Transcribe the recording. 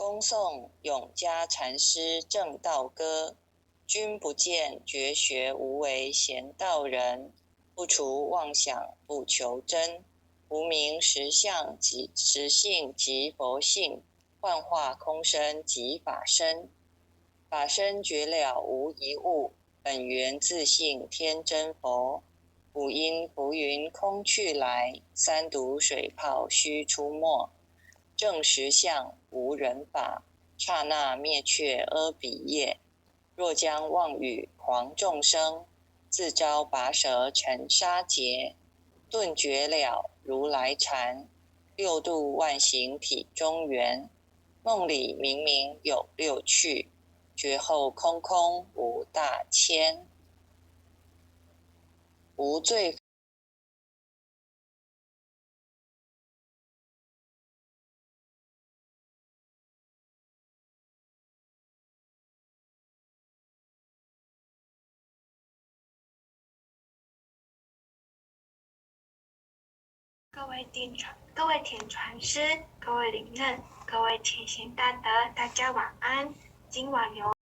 恭诵永嘉禅师正道歌，君不见绝学无为贤道人，不除妄想不求真，无明实相即实性即佛性，幻化空身即法身，法身觉了无一物，本源自性天真佛。五音浮云空去来，三毒水泡须出没，正实相无人法，刹那灭却阿彼业。若将妄语诳众生，自招拔舌成沙劫。顿觉了如来禅，六度万行体中圆。梦里明明有六趣，觉后空空无大千。无罪。各位田传师，各位领任，各位前贤大德，大家晚安。今晚由